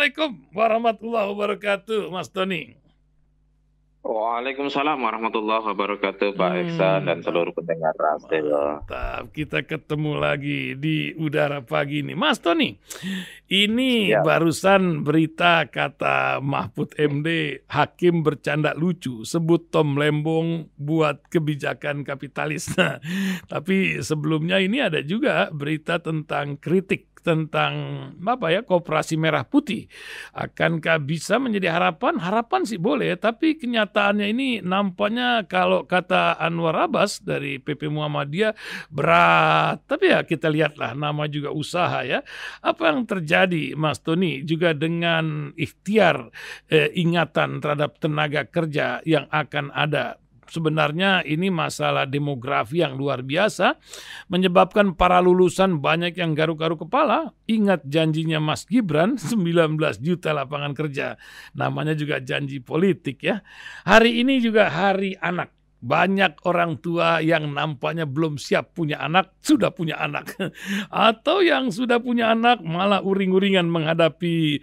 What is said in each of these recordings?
Assalamualaikum warahmatullahi wabarakatuh, Mas Tony. Waalaikumsalam warahmatullahi wabarakatuh, Pak Iksan dan Mantap, seluruh pendengar Radio. mantap. Kita ketemu lagi di udara pagi ini. Mas Tony, ini Ya, barusan berita kata Mahfud MD, hakim bercanda lucu, sebut Tom Lembong buat kebijakan kapitalis. Nah, tapi sebelumnya ini ada juga berita tentang kritik tentang Koperasi Merah Putih. Akankah bisa menjadi harapan? Harapan sih boleh, tapi kenyataannya ini nampaknya kalau kata Anwar Abbas dari PP Muhammadiyah berat. Tapi ya kita lihatlah, nama juga usaha ya. Apa yang terjadi Mas Tony juga dengan ikhtiar ingatan terhadap tenaga kerja yang akan ada. Sebenarnya ini masalah demografi yang luar biasa menyebabkan para lulusan banyak yang garuk-garuk kepala. Ingat janjinya Mas Gibran 19 juta lapangan kerja. Namanya juga janji politik ya. Hari ini juga hari anak. Banyak orang tua yang nampaknya belum siap punya anak, sudah punya anak. Atau yang sudah punya anak malah uring-uringan menghadapi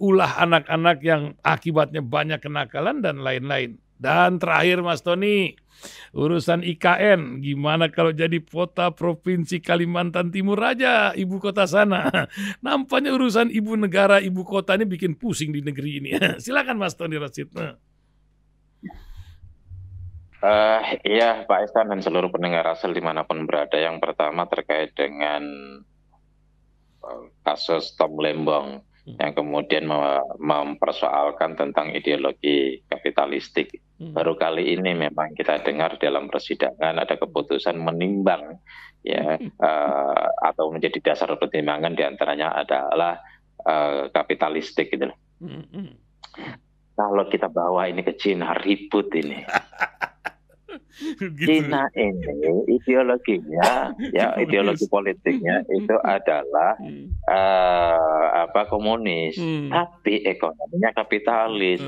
ulah anak-anak yang akibatnya banyak kenakalan dan lain-lain. Dan terakhir Mas Tony, urusan IKN, gimana kalau jadi kota provinsi Kalimantan Timur aja, ibu kota sana. Nampaknya urusan ibu negara, ibu kota ini bikin pusing di negeri ini. Silakan Mas Tony Rasid. Iya Pak Iksan dan seluruh pendengar Asal dimanapun berada. Yang pertama terkait dengan kasus Tom Lembong yang kemudian mempersoalkan tentang ideologi kapitalistik. Baru kali ini memang kita dengar dalam persidangan ada keputusan menimbang ya atau menjadi dasar pertimbangan diantaranya adalah kapitalistik gitu. Kalau kita bawa ini ke Cina ribut ini. Gitu. Cina ini ideologinya, ya ideologi politiknya itu adalah komunis, tapi ekonominya kapitalis.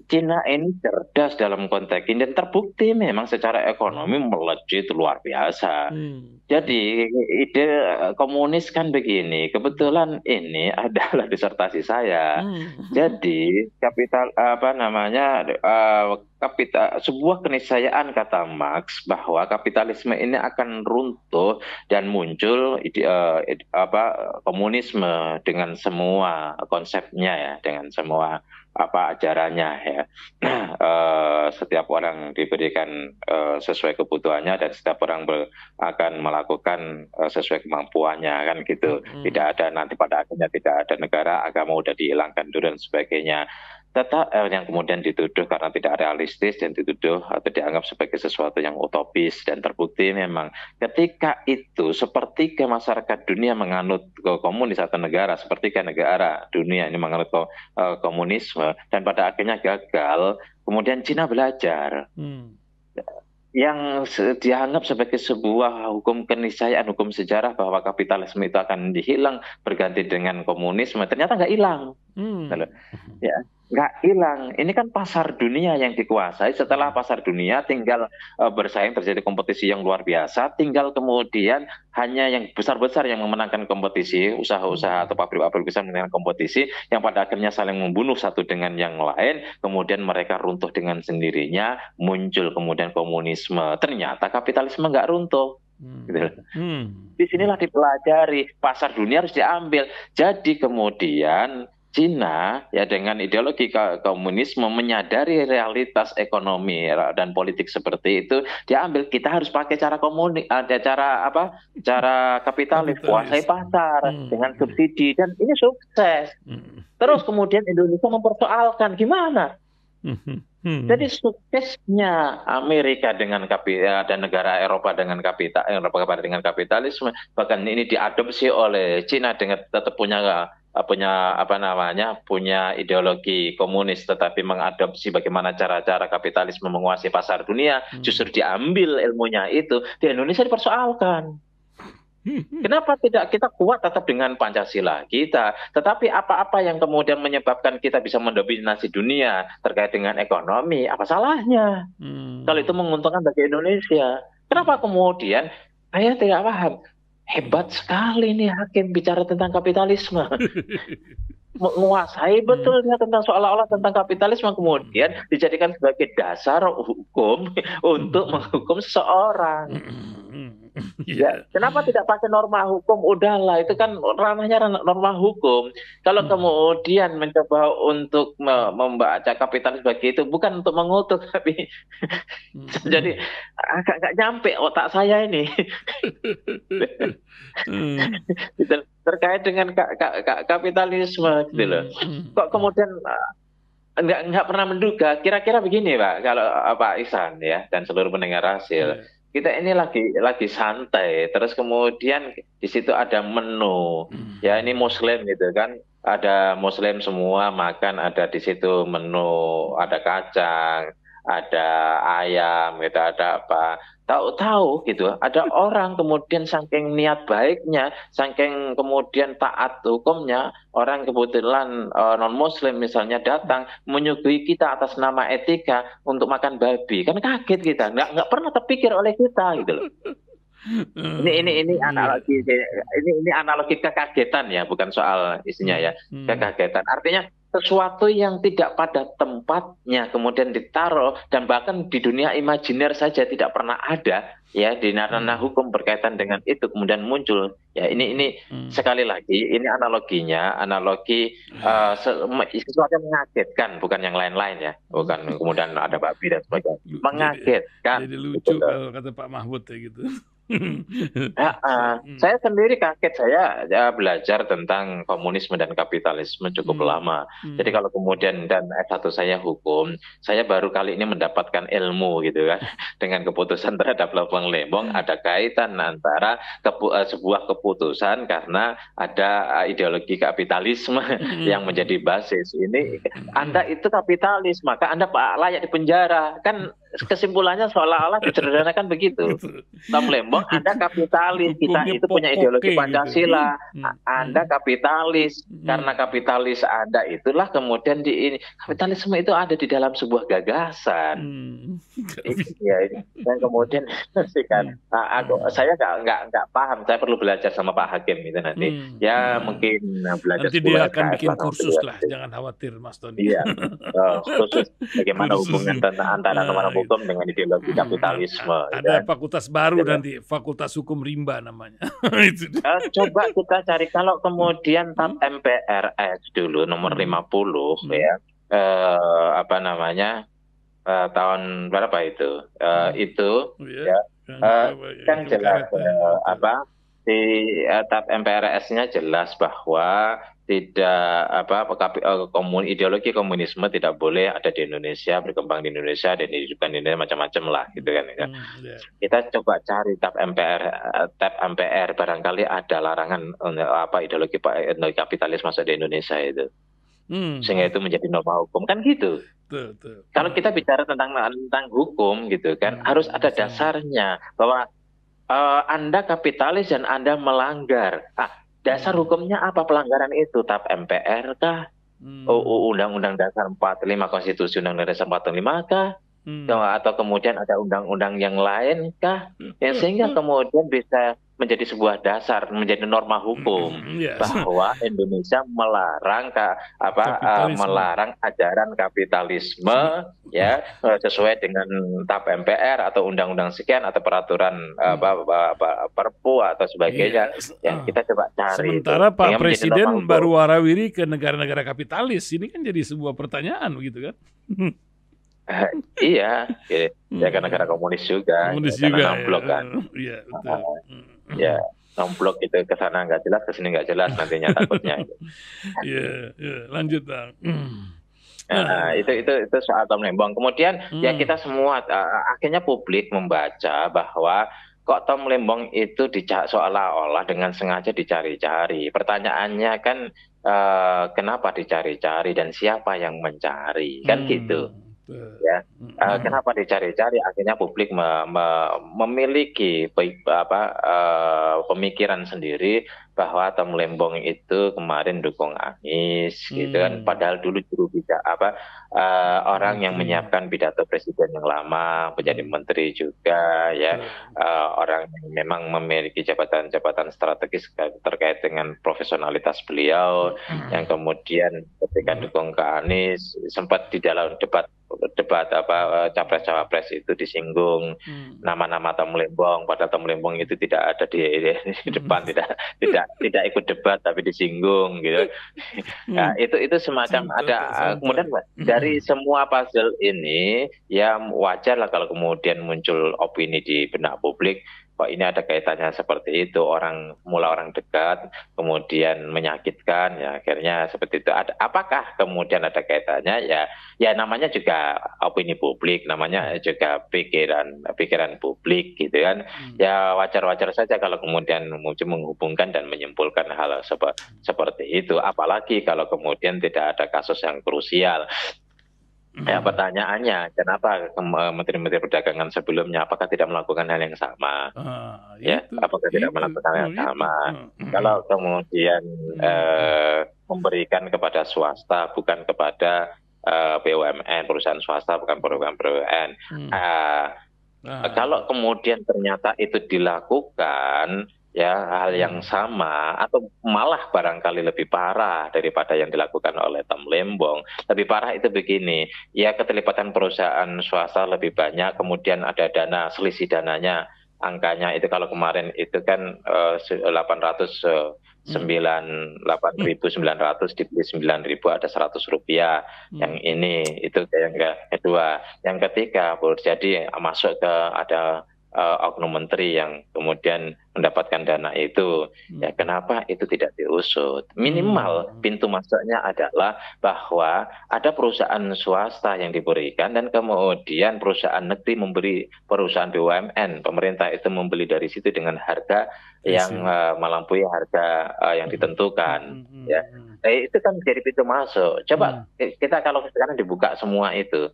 Cina ini cerdas dalam konteks ini dan terbukti memang secara ekonomi melejit luar biasa. Jadi ide komunis kan begini, kebetulan ini adalah disertasi saya. Jadi sebuah keniscayaan kata Marx bahwa kapitalisme ini akan runtuh dan muncul komunisme dengan semua konsepnya ya, dengan semua ajarannya ya. Setiap orang diberikan sesuai kebutuhannya dan setiap orang akan melakukan sesuai kemampuannya kan gitu. Tidak ada nanti pada akhirnya tidak ada negara, agama udah dihilangkan dulu dan sebagainya. Tetap yang kemudian dituduh karena tidak realistis dan dituduh atau dianggap sebagai sesuatu yang utopis dan terbukti memang ketika itu sepertiga masyarakat dunia menganut komunis atau negara, sepertiga negara dunia ini menganut komunisme dan pada akhirnya gagal. Kemudian Cina belajar yang dianggap sebagai sebuah hukum keniscayaan, hukum sejarah bahwa kapitalisme itu akan dihilang berganti dengan komunisme, ternyata nggak hilang. Ya, nggak hilang. Ini kan pasar dunia yang dikuasai. Setelah pasar dunia tinggal bersaing, terjadi kompetisi yang luar biasa. Tinggal kemudian hanya yang besar-besar yang memenangkan kompetisi, usaha-usaha atau pabrik-pabrik besar memenangkan kompetisi, yang pada akhirnya saling membunuh satu dengan yang lain. Kemudian mereka runtuh dengan sendirinya, muncul kemudian komunisme. Ternyata kapitalisme nggak runtuh. Gitu. Disinilah dipelajari, pasar dunia harus diambil. Jadi kemudian Cina ya dengan ideologi komunisme menyadari realitas ekonomi dan politik seperti itu, diambil kita harus pakai cara cara kapitalis, kuasai pasar dengan subsidi dan ini sukses. Terus kemudian Indonesia mempersoalkan gimana? Jadi suksesnya Amerika dengan dan negara Eropa dengan kapitalisme, bahkan ini diadopsi oleh Cina dengan tetap punya ideologi komunis tetapi mengadopsi bagaimana cara-cara kapitalisme menguasai pasar dunia, justru diambil ilmunya itu di Indonesia dipersoalkan. Kenapa tidak kita kuat tetap dengan Pancasila kita, tetapi apa-apa yang kemudian menyebabkan kita bisa mendominasi dunia terkait dengan ekonomi, apa salahnya? Kalau itu menguntungkan bagi Indonesia. Kenapa kemudian saya tidak paham? Hebat sekali nih hakim bicara tentang kapitalisme. menguasai betulnya tentang seolah-olah tentang kapitalisme, kemudian dijadikan sebagai dasar hukum untuk menghukum seseorang. Ya, Iya. kenapa tidak pakai norma hukum? Udahlah, itu kan ranahnya norma hukum. Kalau kemudian mencoba untuk membaca kapitalis begitu, bukan untuk mengutuk, tapi jadi agak nggak nyampe otak saya ini. Gitu. Terkait dengan kapitalisme gitu loh. Kok kemudian nggak pernah menduga. Kira-kira begini Pak, kalau Pak Ihsan ya dan seluruh pendengar hasil, Iya. kita ini lagi santai, terus kemudian di situ ada menu, ya ini Muslim gitu kan, ada Muslim semua makan, ada di situ menu, ada kacang, ada ayam, gitu, ada apa. Tahu-tahu gitu, ada orang kemudian saking niat baiknya, saking kemudian taat hukumnya, orang kebetulan non Muslim misalnya datang menyuguhi kita atas nama etika untuk makan babi, kan kaget kita, nggak pernah terpikir oleh kita gitu loh. Ini Iya. analogi, ini analogi kekagetan ya, bukan soal isinya ya, kekagetan. Artinya sesuatu yang tidak pada tempatnya kemudian ditaruh, dan bahkan di dunia imajiner saja tidak pernah ada ya, di ranah hukum berkaitan dengan itu kemudian muncul ya. Ini sekali lagi ini analoginya, analogi sesuatu yang mengagetkan, bukan yang lain-lain ya, bukan kemudian ada babi dan sebagainya, mengagetkan Jadi gitu lucu loh. kalau kata Pak Mahfud ya gitu. Saya sendiri kaget, saya belajar tentang komunisme dan kapitalisme cukup lama. Jadi kalau kemudian dan S1 saya hukum, saya baru kali ini mendapatkan ilmu gitu kan. Dengan keputusan terhadap Lempeng Lembong ada kaitan antara sebuah keputusan karena ada ideologi kapitalisme yang menjadi basis. Ini Anda itu kapitalis, maka Anda layak dipenjara. Kan kesimpulannya seolah-olah disederhanakan begitu. Tom Lembong, Anda kapitalis, kita Hukumnya itu punya ideologi pokoknya gitu. Pancasila, Anda kapitalis, karena kapitalis Anda itulah kemudian kapitalisme itu ada di dalam sebuah gagasan. Ya, dan kemudian saya nggak paham, saya perlu belajar sama Pak Hakim itu nanti. Ya mungkin belajar Nanti 10 dia akan SKS bikin lah sama kursus beliau. lah, jangan khawatir Mas Tony. Iya, khusus bagaimana Kursus. hubungan antara norma hukum dengan ideologi kapitalisme. Ada kan? fakultas baru Gitu. nanti, Fakultas Hukum Rimba namanya. Itu. Coba kita cari, kalau kemudian TAP MPRS dulu nomor 50 ya, apa namanya, tahun berapa itu? Itu ya, kan jelas apa di TAP MPRS-nya jelas bahwa tidak ideologi komunisme tidak boleh ada di Indonesia, berkembang di Indonesia, dan dihidupkan di Indonesia, macam-macam lah gitu kan. Kita coba cari TAP MPR barangkali ada larangan ideologi kapitalis masuk di Indonesia itu, sehingga itu menjadi norma hukum kan gitu. Kalau kita bicara tentang hukum gitu kan, harus ada dasarnya bahwa Anda kapitalis dan Anda melanggar. Dasar hukumnya apa pelanggaran itu? TAP MPR kah? Undang-Undang Dasar 45, Konstitusi Undang-Undang Dasar 45 kah? Atau kemudian ada undang-undang yang lain kah? Yang sehingga kemudian bisa menjadi sebuah dasar, menjadi norma hukum bahwa Indonesia melarang melarang ajaran kapitalisme ya, sesuai dengan TAP MPR atau undang-undang sekian atau peraturan Perpu atau sebagainya. Ya, kita coba cari. Sementara itu. Pak Presiden baru warawiri ke negara-negara kapitalis, ini kan jadi sebuah pertanyaan begitu kan? Iya, ya kan negara komunis juga, karena non-blok kan. Iya, betul. Ya, non-blok itu ke sana nggak jelas, ke sini nggak jelas nantinya takutnya. Iya, lanjut Bang. Itu soal Tom Lembong. Kemudian ya kita semua akhirnya publik membaca bahwa kok Tom Lembong itu seolah-olah dengan sengaja dicari-cari. Pertanyaannya kan kenapa dicari-cari dan siapa yang mencari, kan gitu. Ya, kenapa dicari-cari? Akhirnya publik memiliki pemikiran sendiri bahwa Tom Lembong itu kemarin dukung Anies gitu kan, padahal dulu juru bicara orang yang menyiapkan pidato presiden yang lama, menjadi menteri juga ya, orang yang memang memiliki jabatan-jabatan strategis terkait dengan profesionalitas beliau, yang kemudian ketika dukung ke Anies sempat di dalam debat capres cawapres itu disinggung nama-nama Tom Lembong, padahal Tom Lembong itu tidak ada di depan, tidak ikut debat tapi disinggung gitu. Nah, itu semacam ada. Kemudian dari semua puzzle ini ya wajar lah kalau kemudian muncul opini di benak publik, kok ini ada kaitannya seperti itu, mulai orang dekat kemudian menyakitkan, ya akhirnya seperti itu. Apakah kemudian ada kaitannya? Ya namanya juga opini publik, namanya juga pikiran publik gitu kan. Ya wajar-wajar saja kalau kemudian muncul menghubungkan dan menyimpulkan hal seperti itu. Apalagi kalau kemudian tidak ada kasus yang krusial. Ya pertanyaannya, kenapa Menteri-Menteri Perdagangan sebelumnya apakah tidak melakukan hal yang sama? Apakah tidak melakukan hal yang sama? Kalau kemudian memberikan kepada swasta bukan kepada BUMN, perusahaan swasta bukan BUMN. Kalau kemudian ternyata itu dilakukan, ya hal yang sama atau malah barangkali lebih parah daripada yang dilakukan oleh Tom Lembong. Lebih parah itu begini, ya keterlibatan perusahaan swasta lebih banyak, kemudian ada selisih dananya, angkanya itu kalau kemarin itu kan 8.900 dibeli 9.000 ada Rp100. Yang ini itu yang kedua. Yang ketiga, jadi masuk ke ada oknum menteri yang kemudian mendapatkan dana itu, ya kenapa itu tidak diusut? Minimal pintu masuknya adalah bahwa ada perusahaan swasta yang diberikan dan kemudian perusahaan negeri memberi, perusahaan BUMN, pemerintah itu membeli dari situ dengan harga yang melampaui harga yang ditentukan. Ya, itu kan jadi pintu masuk. Coba kita kalau sekarang dibuka semua itu,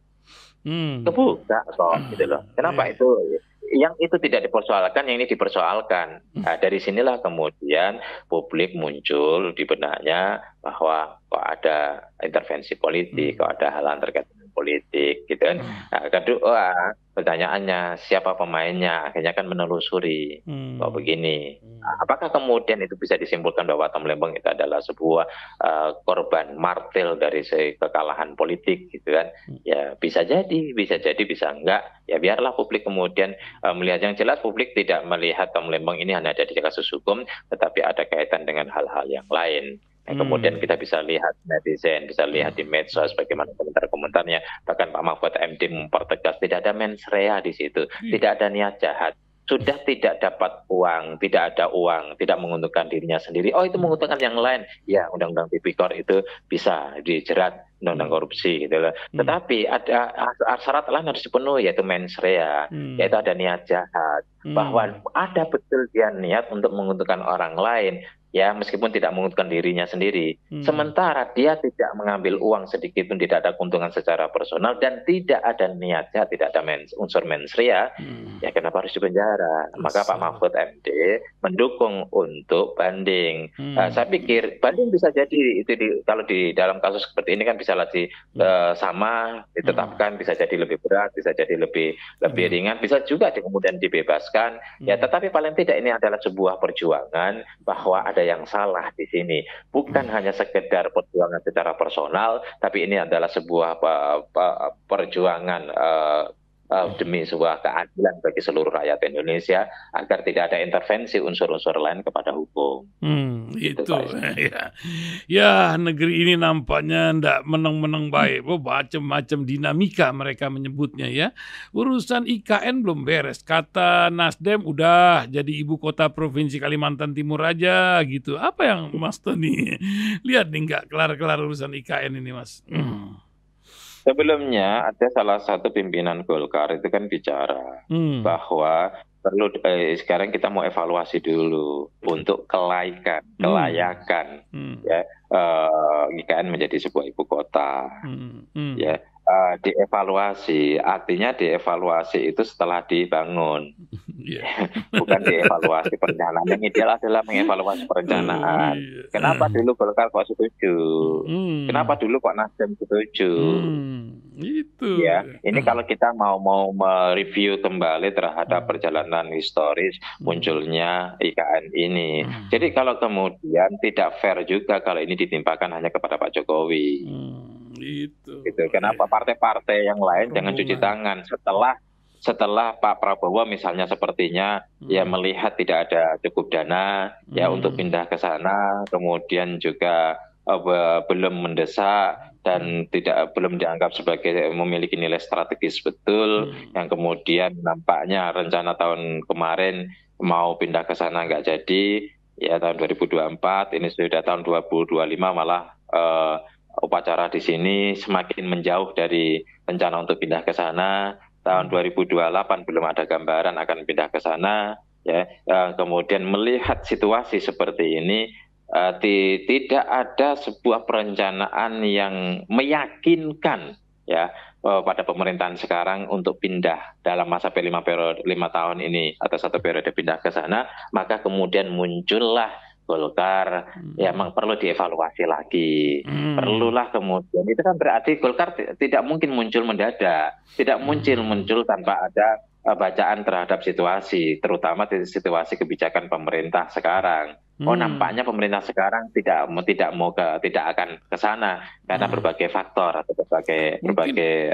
kebuka kok gitu loh. Kenapa itu? Yang itu tidak dipersoalkan, yang ini dipersoalkan. Nah, dari sinilah kemudian publik muncul di benaknya bahwa kok ada intervensi politik, kok ada hal-hal terkait dengan politik, gitu kan. Nah, kedua pertanyaannya siapa pemainnya, akhirnya kan menelusuri kok begini. Apakah kemudian itu bisa disimpulkan bahwa Tom Lembong itu adalah sebuah korban martir dari kekalahan politik, gitu kan? Ya bisa jadi, bisa enggak. Ya biarlah publik kemudian melihat. Yang jelas publik tidak melihat Tom Lembong ini hanya ada di kasus hukum, tetapi ada kaitan dengan hal-hal yang lain. Kemudian kita bisa lihat netizen, bisa lihat di medsos bagaimana komentar-komentarnya. Bahkan Pak Mahfud MD mempertegas tidak ada mens rea di situ, tidak ada niat jahat. Sudah tidak dapat uang, tidak ada uang, tidak menguntungkan dirinya sendiri. Oh itu menguntungkan yang lain. Ya Undang-Undang Tipikor itu bisa dijerat Undang-Undang korupsi gitu loh. Tetapi ada syarat lain harus dipenuhi, yaitu mens rea, yaitu ada niat jahat. Bahwa ada betul dia niat untuk menguntungkan orang lain. Ya meskipun tidak menguntungkan dirinya sendiri, sementara dia tidak mengambil uang sedikit pun, tidak ada keuntungan secara personal dan tidak ada niatnya, tidak ada unsur mens rea, ya kenapa harus dipenjara? Maka Pak Mahfud MD mendukung untuk banding. Saya pikir banding bisa jadi itu kalau di dalam kasus seperti ini kan bisa lagi sama ditetapkan, bisa jadi lebih berat, bisa jadi lebih ringan, bisa juga kemudian dibebaskan. Ya tetapi paling tidak ini adalah sebuah perjuangan bahwa ada yang salah di sini, bukan hanya sekedar perjuangan secara personal, tapi ini adalah sebuah perjuangan demi sebuah keadilan bagi seluruh rakyat Indonesia agar tidak ada intervensi unsur-unsur lain kepada hukum. Itu ya negeri ini nampaknya ndak menang-menang baik. Macam-macam dinamika mereka menyebutnya ya. Urusan IKN belum beres. Kata Nasdem udah jadi ibu kota provinsi Kalimantan Timur aja gitu. Apa yang Mas Tony lihat nih nggak kelar-kelar urusan IKN ini Mas? Sebelumnya ada salah satu pimpinan Golkar itu kan bicara bahwa perlu sekarang kita mau evaluasi dulu untuk kelayakan ya IKN menjadi sebuah ibu kota ya dievaluasi. Artinya dievaluasi itu setelah dibangun. Iya. Bukan dievaluasi perencanaan. Yang ideal adalah mengevaluasi perencanaan. Iya. Kenapa dulu Golkar kok setuju? Hmm. Kenapa dulu kok Nasdem setuju? Itu. Ya, ini kalau kita mau mereview kembali terhadap perjalanan historis munculnya IKN ini. Jadi kalau kemudian tidak fair juga kalau ini ditimpakan hanya kepada Pak Jokowi. Itu. Kenapa partai-partai yang lain jangan cuci tangan setelah Pak Prabowo misalnya sepertinya ya melihat tidak ada cukup dana ya untuk pindah ke sana, kemudian juga belum mendesak dan belum dianggap sebagai memiliki nilai strategis betul, yang kemudian nampaknya rencana tahun kemarin mau pindah ke sana nggak jadi, ya tahun 2024, ini sudah tahun 2025 malah upacara di sini semakin menjauh dari rencana untuk pindah ke sana. Tahun 2028 belum ada gambaran akan pindah ke sana. Ya, kemudian melihat situasi seperti ini, tidak ada sebuah perencanaan yang meyakinkan ya pada pemerintahan sekarang untuk pindah dalam masa 5 tahun ini atau 1 periode pindah ke sana, maka kemudian muncullah Golkar, ya memang perlu dievaluasi lagi. Perlulah kemudian, itu kan berarti Golkar tidak mungkin muncul mendadak, tidak muncul tanpa ada bacaan terhadap situasi, terutama di situasi kebijakan pemerintah sekarang. Nampaknya pemerintah sekarang tidak akan ke sana karena berbagai faktor atau berbagai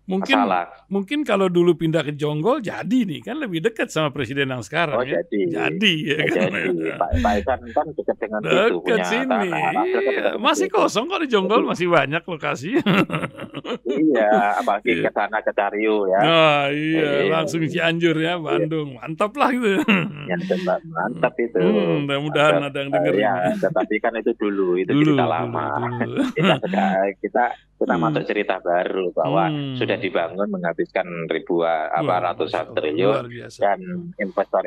masalah. Mungkin kalau dulu pindah ke Jonggol jadi nih, kan lebih dekat sama presiden yang sekarang. Jadi ya kan. Pak Isan kan dekat dengan itu, punya sini. Masih kosong kok di Jonggol, masih banyak lokasi. Iya, apalagi ke sana ke Cariu ya. Langsung Cianjur ya, Bandung. Mantap lah gitu. Ya, mantap itu. Mudah-mudahan ada yang dengerin. Ya, tetapi kan itu dulu cerita lama. Kita masuk cerita baru bahwa sudah dibangun menghabiskan ratusan triliun dan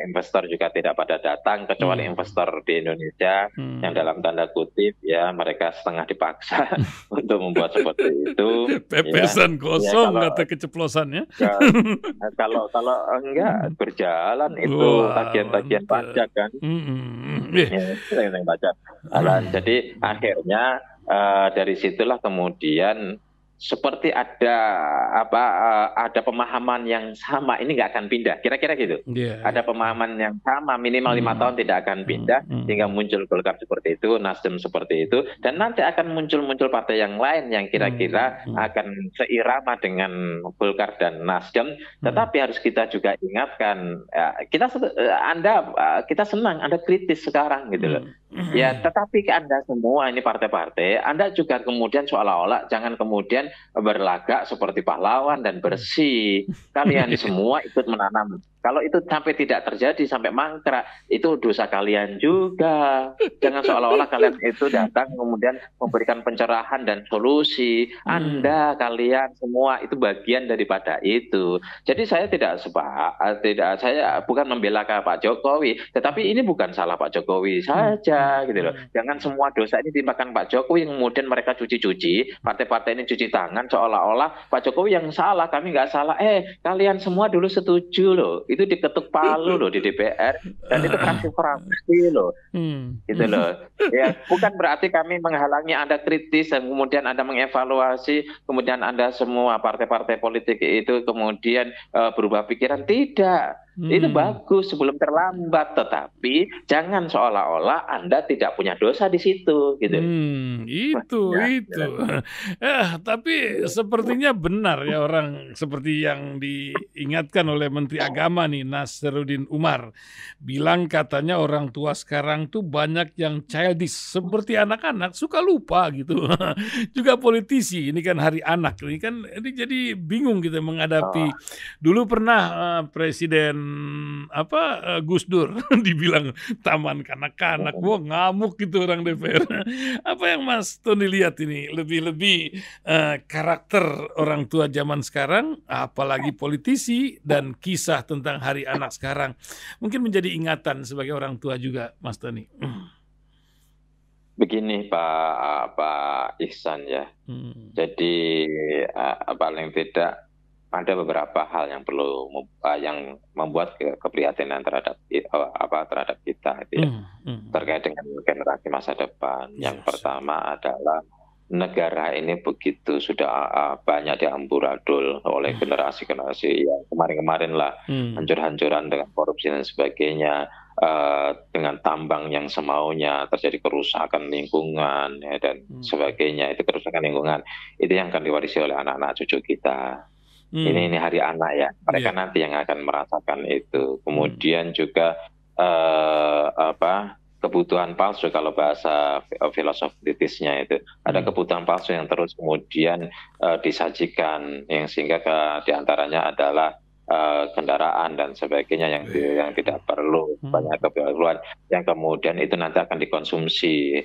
investor juga tidak pada datang kecuali investor di Indonesia yang dalam tanda kutip ya mereka setengah dipaksa untuk membuat seperti itu. Pepesan kosong kata keceplosannya. Kalau enggak berjalan itu tagihan-tagihan pajak kan. Jadi akhirnya dari situlah kemudian seperti ada pemahaman yang sama, ini nggak akan pindah, kira-kira gitu. Ada pemahaman yang sama, minimal 5 tahun tidak akan pindah, sehingga muncul Golkar seperti itu, Nasdem seperti itu, dan nanti akan muncul partai yang lain yang kira-kira akan seirama dengan Golkar dan Nasdem. Tetapi harus kita juga ingatkan, kita senang, Anda kritis sekarang gitu loh. Ya, tetapi Anda semua ini partai-partai, Anda juga kemudian seolah-olah jangan kemudian berlagak seperti pahlawan dan bersih. Kalian semua ikut menanam. Kalau itu sampai tidak terjadi, sampai mangkrak, itu dosa kalian juga. Jangan seolah-olah kalian itu datang kemudian memberikan pencerahan dan solusi. Kalian semua itu bagian daripada itu. Jadi saya saya bukan membela Pak Jokowi, tetapi ini bukan salah Pak Jokowi saja gitu loh. Jangan semua dosa ini ditimpakan Pak Jokowi, kemudian mereka cuci-cuci, partai-partai ini cuci tangan seolah-olah Pak Jokowi yang salah, kami nggak salah. Kalian semua dulu setuju loh. Itu diketuk palu loh di DPR dan itu fraksi loh. Gitu loh. Ya, bukan berarti kami menghalangi Anda kritis dan kemudian Anda mengevaluasi, kemudian Anda semua partai-partai politik itu kemudian berubah pikiran, tidak. Itu bagus sebelum terlambat, tetapi jangan seolah-olah Anda tidak punya dosa di situ gitu. Itu. Tapi sepertinya benar ya orang seperti yang diingatkan oleh Menteri Agama nih, Nasaruddin Umar, bilang katanya orang tua sekarang tuh banyak yang childish, seperti anak-anak suka lupa gitu. Juga politisi, ini kan hari anak, ini kan jadi bingung gitu menghadapi. Dulu pernah Presiden Gus Dur dibilang taman kanak-kanak, wah ngamuk gitu orang DPR. Apa yang Mas Tony lihat ini lebih-lebih karakter orang tua zaman sekarang, apalagi politisi dan kisah tentang hari anak sekarang, mungkin menjadi ingatan sebagai orang tua juga, Mas Tony. Begini Pak Ihsan ya. Jadi paling tidak ada beberapa hal yang perlu yang membuat keprihatinan terhadap terhadap kita itu ya, terkait dengan generasi masa depan. Yang pertama adalah negara ini begitu sudah banyak diamburadul oleh generasi-generasi yang kemarin-kemarin lah, hancur-hancuran dengan korupsi dan sebagainya, dengan tambang yang semaunya, terjadi kerusakan lingkungan ya, dan sebagainya. Itu kerusakan lingkungan itu yang akan diwarisi oleh anak-anak cucu kita. Ini hari anak ya, mereka nanti yang akan merasakan itu. Kemudian juga kebutuhan palsu, kalau bahasa filosofisnya itu ada kebutuhan palsu yang terus kemudian disajikan, yang sehingga diantaranya adalah kendaraan dan sebagainya yang tidak perlu, banyak keperluan yang kemudian itu nanti akan dikonsumsi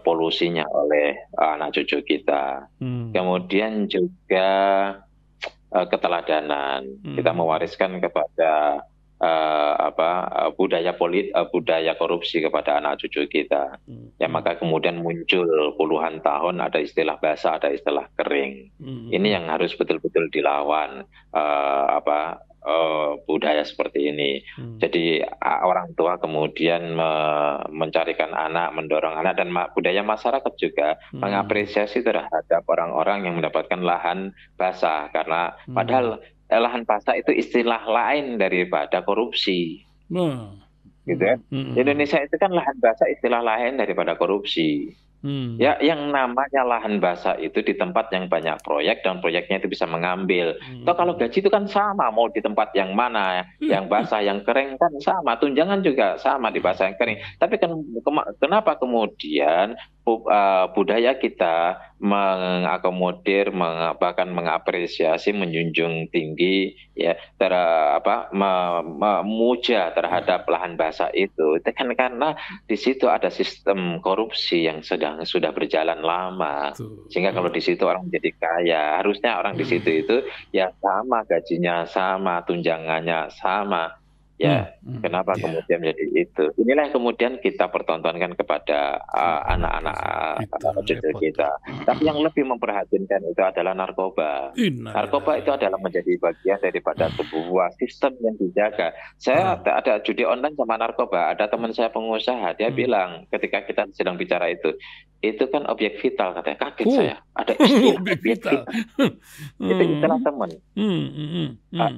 polusinya oleh anak cucu kita. Kemudian juga keteladanan, kita mewariskan kepada budaya korupsi kepada anak cucu kita. Ya, maka kemudian muncul puluhan tahun ada istilah basah, ada istilah kering. Ini yang harus betul-betul dilawan, budaya seperti ini. Jadi orang tua kemudian mencarikan anak, mendorong anak, dan budaya masyarakat juga mengapresiasi terhadap orang-orang yang mendapatkan lahan basah, karena padahal lahan basah itu istilah lain daripada korupsi. Gitu ya. Indonesia itu kan lahan basah istilah lain daripada korupsi. Ya, yang namanya lahan basah itu di tempat yang banyak proyek dan proyeknya itu bisa mengambil. Toh kalau gaji itu kan sama, mau di tempat yang mana, yang basah, yang kering kan sama, tunjangan juga sama di basah yang kering. Tapi kenapa kemudian budaya kita mengakomodir, bahkan mengapresiasi, menjunjung tinggi ya, memuja terhadap lahan basah itu kan karena di situ ada sistem korupsi yang sudah berjalan lama. Sehingga kalau di situ orang jadi kaya, harusnya orang di situ itu ya sama, gajinya sama, tunjangannya sama. Ya, kenapa kemudian menjadi itu? Inilah yang kemudian kita pertontonkan kepada anak-anak cucu kita. Tapi yang lebih memperhatikan itu adalah narkoba. Narkoba itu adalah menjadi bagian daripada sebuah sistem yang dijaga. Saya ada judi online sama narkoba. Ada teman saya pengusaha, dia bilang ketika kita sedang bicara itu kan objek vital, katanya. Kaget saya. Ada istilah objek vital. Itu istilah teman.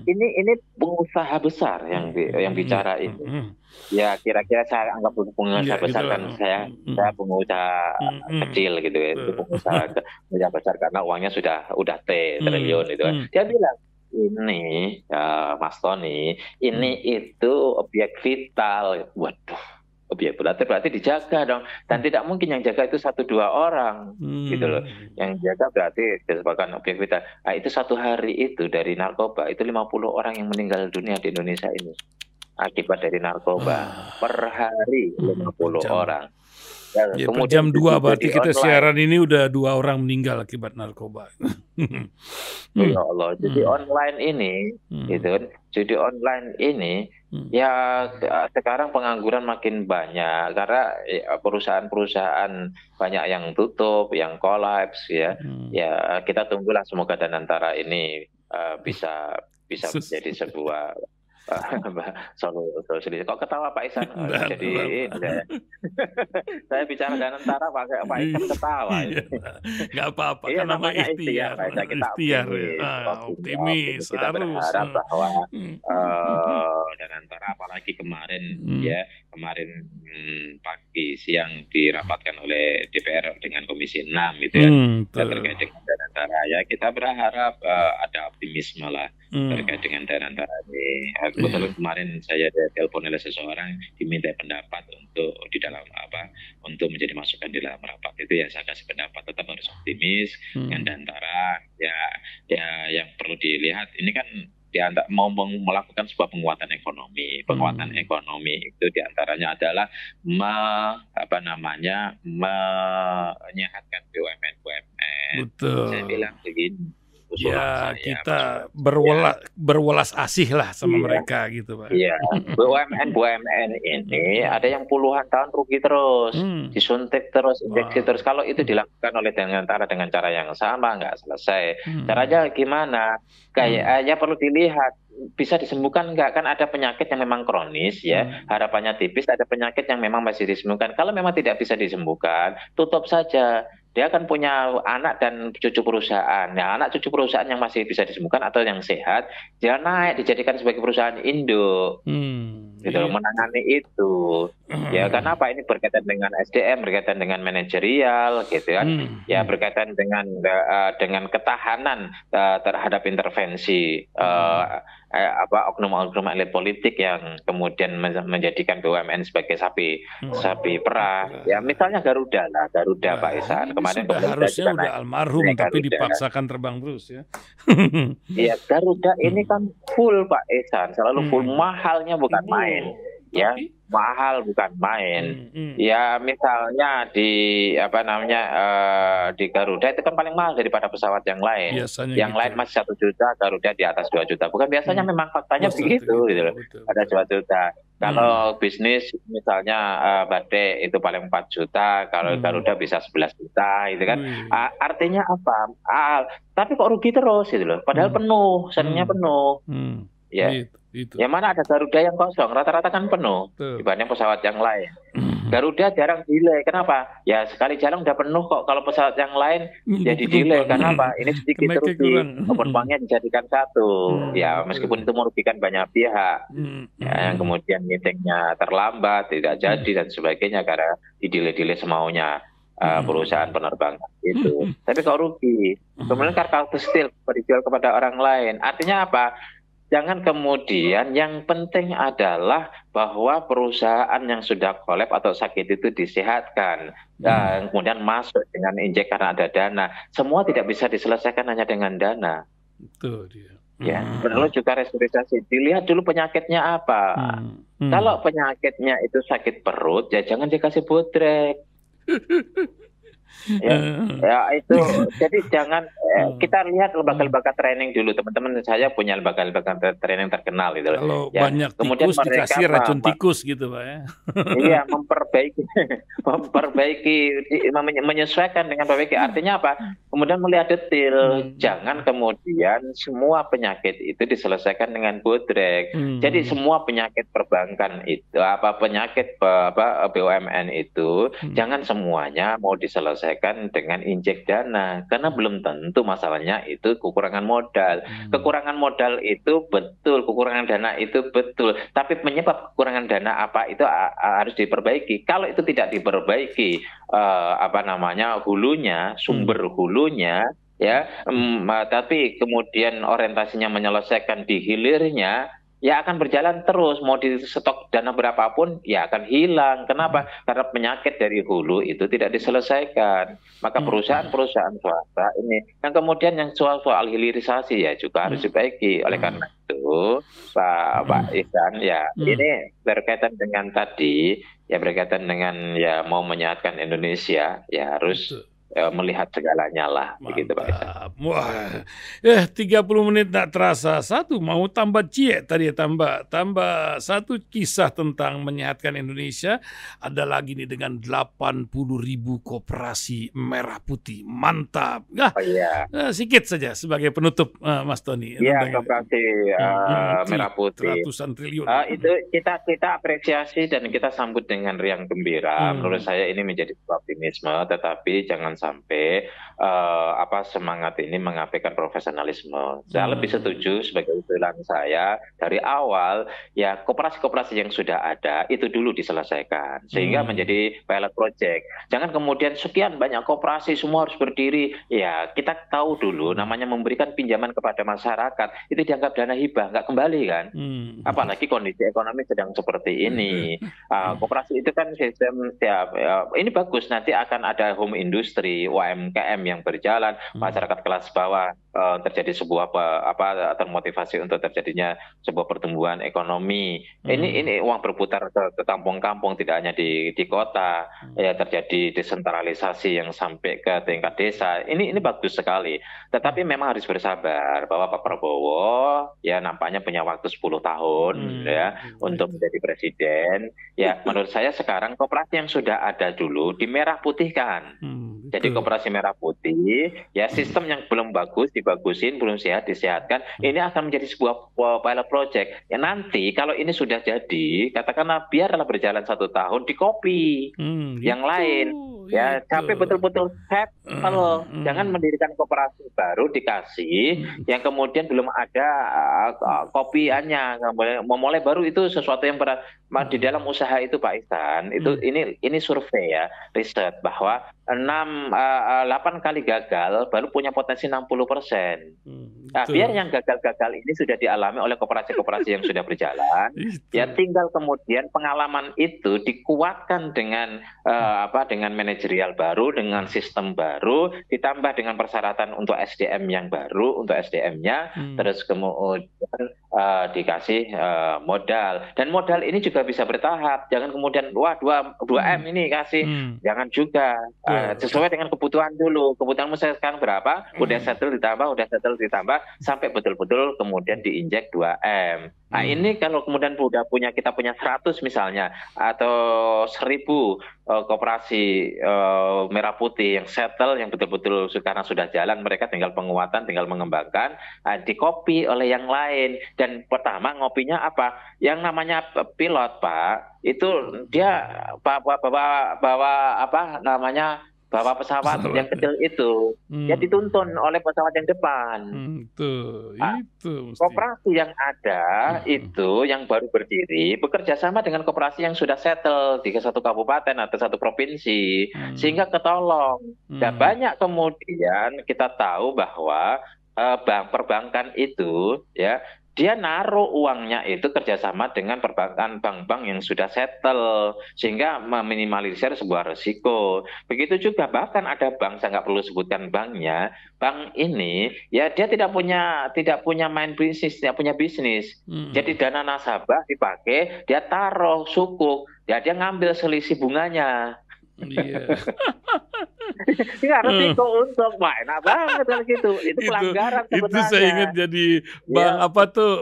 Ini pengusaha besar yang bicara ini. Ya kira-kira saya anggap pengusaha besar kan, saya pengusaha kecil gitu ya. Itu pengusaha besar karena uangnya udah triliun itu. Dia bilang, ini Mas Tony, ini itu objek vital. Waduh, objek berarti dijaga dong, dan tidak mungkin yang jaga itu 1-2 orang gitu loh. Yang jaga berarti disebabkan objek vital. Nah, itu satu hari itu dari narkoba itu 50 orang yang meninggal dunia di Indonesia ini akibat dari narkoba. Per hari 50 orang. Ya, per jam 2 berarti kita online. Siaran ini udah 2 orang meninggal akibat narkoba. Ya Allah, jadi online ini judi online ini ya sekarang pengangguran makin banyak karena perusahaan-perusahaan banyak yang tutup, yang kolaps ya. Ya kita tunggulah semoga Danantara ini bisa menjadi sebuah solusi. Kok ketawa Pak Ihsan? Jadi saya bicara Danantara Pak Ihsan ketawa. Nggak apa-apa, kan namanya ikhtiar. Kita optimis kita berharap bahwa Danantara, apalagi kemarin siang dirapatkan oleh DPR dengan Komisi 6 gitu ya, terkait dengan Danantara. Ya kita berharap ada optimisme lah terkait dengan Danantara ini. Kebetulan kemarin saya telepon oleh seseorang diminta pendapat untuk untuk menjadi masukan di dalam rapat itu, ya saya kasih pendapat tetap harus optimis dengan Danantara. Ya yang perlu dilihat ini kan mau melakukan sebuah penguatan ekonomi. Penguatan ekonomi itu diantaranya adalah menyehatkan BUMN. Betul. Saya bilang begini, usulan Ya, saya. kita Ya, berwelas asih lah sama iya. mereka gitu, Pak. Iya, BUMN ini Mhm. ada yang puluhan tahun rugi terus, Hmm. disuntik terus, injeksi terus. Wah. Kalau itu Hmm. dilakukan oleh dengan cara yang sama, nggak selesai. Hmm. Caranya gimana? Hmm. Kayak ya perlu dilihat bisa disembuhkan nggak? Kan ada penyakit yang memang kronis ya, Hmm. harapannya tipis. Ada penyakit yang memang masih disembuhkan. Kalau memang tidak bisa disembuhkan, tutup saja. Dia akan punya anak dan cucu perusahaan. Nah, anak cucu perusahaan yang masih bisa disembuhkan atau yang sehat dia naik dijadikan sebagai perusahaan induk Hmm. gitu loh, Itu. menangani itu ya. Karena apa, ini berkaitan dengan SDM, berkaitan dengan manajerial gitu kan Hmm. ya, Hmm. berkaitan dengan ketahanan terhadap intervensi Hmm. apa oknum-oknum elit politik yang kemudian menjadikan BUMN sebagai sapi Hmm. sapi perah ya. Misalnya Garuda lah, Garuda Pak Wah, Isan ini kemarin sudah Garuda harusnya juga udah naik, almarhum naik tapi Garuda. dipaksakan terbang terus ya. Iya, Garuda ini Hmm. kan full Pak Ihsan, selalu full. Hmm. Mahalnya bukan main, Wow. ya, Tapi mahal bukan main. hmm. Hmm. Ya, misalnya di apa namanya di Garuda itu kan paling mahal daripada pesawat yang lain. Biasanya Yang lain gitu. masih 1 juta, Garuda di atas 2 juta. Bukan biasanya, Hmm. memang faktanya Biasa itu begitu gitu. gitu loh. Betul, Ada betul. 2 juta. Hmm. Kalau bisnis misalnya batik itu paling 4 juta, kalau Hmm. Garuda bisa 11 juta gitu kan. Wih. Artinya apa? Tapi kok rugi terus gitu loh. Padahal Hmm. penuh, sennya Hmm. penuh. Hmm. Ya, Itu. yang mana ada Garuda yang kosong, rata-rata kan penuh Tuh. dibanding pesawat yang lain. Garuda jarang delay. Kenapa? Ya sekali jalan udah penuh kok. Kalau pesawat yang lain Nunggu jadi delay. penumpang. Karena apa? Ini sedikit Kenaiknya kurang. rugi. Penumpangnya dijadikan satu. Ya, meskipun Betul. itu merugikan banyak pihak. Hmm. Ya, yang Hmm. kemudian meetingnya terlambat, tidak jadi dan sebagainya karena di-delay semaunya perusahaan Hmm. penerbangan itu. Tapi kok rugi? Kemudian Hmm. kartu steel dijual kepada orang lain. Artinya apa? Jangan kemudian yang penting adalah bahwa perusahaan yang sudah kolab atau sakit itu disehatkan dan kemudian masuk dengan injek karena ada dana. Semua tidak bisa diselesaikan hanya dengan dana. Itu dia. Ya, perlu juga restrukturisasi. Dilihat dulu penyakitnya apa. Kalau penyakitnya itu sakit perut, ya jangan dikasih bodrek. Ya itu jadi jangan kita lihat lembaga-lembaga training dulu, teman-teman. Saya punya lembaga-lembaga training terkenal itu Kalau ya, banyak kemudian tikus mereka dikasih racun tikus gitu Pak ya. iya memperbaiki menyesuaikan dengan perbaiki. Artinya apa? Kemudian melihat detail, jangan kemudian semua penyakit itu diselesaikan dengan bodrek. Jadi semua penyakit perbankan itu penyakit BUMN itu jangan semuanya mau diselesaikan dengan injek dana, karena belum tentu masalahnya itu kekurangan modal. Kekurangan modal itu betul, kekurangan dana itu betul, tapi penyebab kekurangan dana apa itu harus diperbaiki. Kalau itu tidak diperbaiki hulunya, sumber hulunya ya, tapi kemudian orientasinya menyelesaikan di hilirnya, ya akan berjalan terus. Mau di stok dana berapapun ya akan hilang. Kenapa? Karena penyakit dari hulu itu tidak diselesaikan. Maka perusahaan-perusahaan swasta ini yang kemudian yang soal hilirisasi ya juga harus dibaiki. Oleh karena itu Pak Ihsan ya, ini berkaitan dengan tadi ya, berkaitan dengan ya mau menyehatkan Indonesia ya harus melihat segalanya lah. Begitu Pak Ihsan. Wah, 30 menit tak terasa. Satu mau tambah tadi ya, tambah satu kisah tentang menyehatkan Indonesia. Ada lagi nih dengan 80.000 koperasi merah putih. Mantap. Sedikit saja sebagai penutup Mas Tony. Iya, koperasi merah putih. Ratusan triliun. Itu kita apresiasi dan kita sambut dengan riang gembira. Menurut saya ini menjadi sebuah optimisme, tetapi jangan sampai semangat ini mengabaikan profesionalisme. Saya lebih setuju sebagai usulan saya dari awal ya, koperasi-koperasi yang sudah ada itu dulu diselesaikan sehingga menjadi pilot project. Jangan kemudian sekian banyak koperasi semua harus berdiri. Ya, kita tahu dulu namanya memberikan pinjaman kepada masyarakat itu dianggap dana hibah, nggak kembali kan. Apalagi kondisi ekonomi sedang seperti ini. Koperasi itu kan sistem ini bagus, nanti akan ada home industry, UMKM yang berjalan, masyarakat kelas bawah terjadi sebuah termotivasi untuk terjadinya sebuah pertumbuhan ekonomi. Ini uang berputar ke kampung-kampung, tidak hanya di kota, ya terjadi desentralisasi yang sampai ke tingkat desa. Ini bagus sekali. Tetapi memang harus bersabar bahwa Pak Prabowo ya nampaknya punya waktu 10 tahun ya untuk menjadi presiden. Ya menurut saya sekarang koperasi yang sudah ada dulu dimerah putihkan. Jadi koperasi merah putih, ya sistem yang belum bagus dibagusin, belum sehat disehatkan. Ini akan menjadi sebuah pilot project. Ya nanti kalau ini sudah jadi, katakanlah biarlah berjalan 1 tahun, dikopi yang lain. Ya sampai betul-betul settle. Jangan mendirikan koperasi baru dikasih, yang kemudian belum ada kopiannya. Memulai baru itu sesuatu yang berat. Di dalam usaha itu Pak Ihsan, itu ini survei ya, riset bahwa 8 kali gagal baru punya potensi 60%. Nah, biar yang gagal-gagal ini sudah dialami oleh koperasi-koperasi yang sudah berjalan, ya tinggal kemudian pengalaman itu dikuatkan dengan dengan manajerial baru, dengan sistem baru, ditambah dengan persyaratan untuk SDM yang baru, untuk SDM-nya, terus kemudian dikasih modal. Dan modal ini juga bisa bertahap. Jangan kemudian 2M ini kasih, jangan juga. Sesuai dengan kebutuhan dulu. Kebutuhan sekarang berapa? Udah settle ditambah, sampai betul-betul kemudian diinjek 2M. Nah ini kalau kemudian kita punya 100 misalnya, atau 1000 koperasi merah putih yang settle, yang betul-betul karena sudah jalan, mereka tinggal penguatan, tinggal mengembangkan, dikopi oleh yang lain. Dan pertama ngopinya apa? Yang namanya pilot Pak, itu dia bawa pesawat yang kecil itu, ya dituntun oleh pesawat yang depan. Itu koperasi yang ada itu yang baru berdiri bekerja sama dengan koperasi yang sudah settle di satu kabupaten atau satu provinsi, sehingga ketolong. Dan banyak kemudian kita tahu bahwa perbankan itu ya, dia naruh uangnya itu kerjasama dengan perbankan, bank-bank yang sudah settle, sehingga meminimalisir sebuah risiko. Begitu juga bahkan ada bank, saya nggak perlu sebutkan banknya, bank ini ya dia tidak punya main bisnis, tidak punya bisnis. Jadi dana nasabah dipakai, dia taruh sukuk, ya dia ngambil selisih bunganya. Nggak resiko untuk, wah enak banget kalau gitu. Itu pelanggaran sebenarnya. Itu saya ingat jadi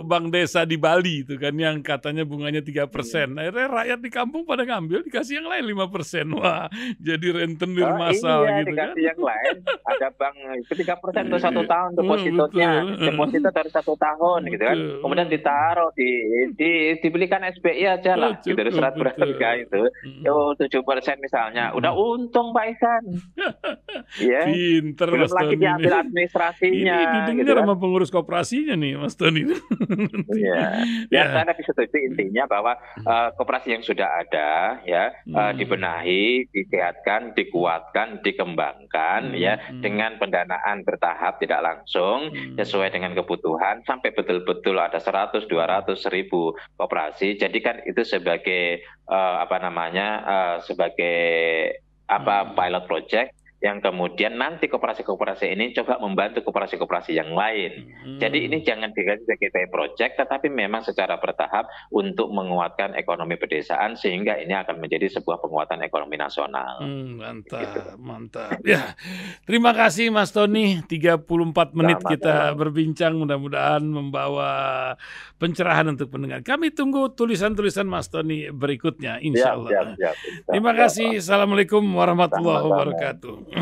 bank desa di Bali itu kan, yang katanya bunganya 3%. Akhirnya rakyat di kampung pada ngambil, dikasih yang lain 5%. Wah, jadi rentenir massal gitu dikasih kan. yang lain. Ada bank 3% untuk 1 tahun depositonya, deposito dari 1 tahun gitu kan. Kemudian ditaruh dibelikan SBI aja lah, gitu, surat berharga itu. 7% misalnya, udah untung Pak Ihsan. Ya, pinter belum Mas lagi Tony. diambil administrasinya. Ini didengar sama pengurus koperasinya nih Mas Tony. Saya setuju intinya bahwa koperasi yang sudah ada ya dibenahi, disehatkan, dikuatkan, dikembangkan ya dengan pendanaan bertahap, tidak langsung, sesuai dengan kebutuhan, sampai betul-betul ada 100, 200, 1000 koperasi. Jadikan itu sebagai sebagai pilot project, yang kemudian nanti koperasi-koperasi ini coba membantu koperasi-koperasi yang lain. Jadi ini jangan dikasih sebagai project, tetapi memang secara bertahap untuk menguatkan ekonomi pedesaan, sehingga ini akan menjadi sebuah penguatan ekonomi nasional. Mantap. Ya, terima kasih Mas Tony. 34 menit kita berbincang, mudah-mudahan membawa pencerahan untuk pendengar. Kami tunggu tulisan-tulisan Mas Tony berikutnya, insya Allah. Terima kasih. Assalamualaikum warahmatullahi wabarakatuh.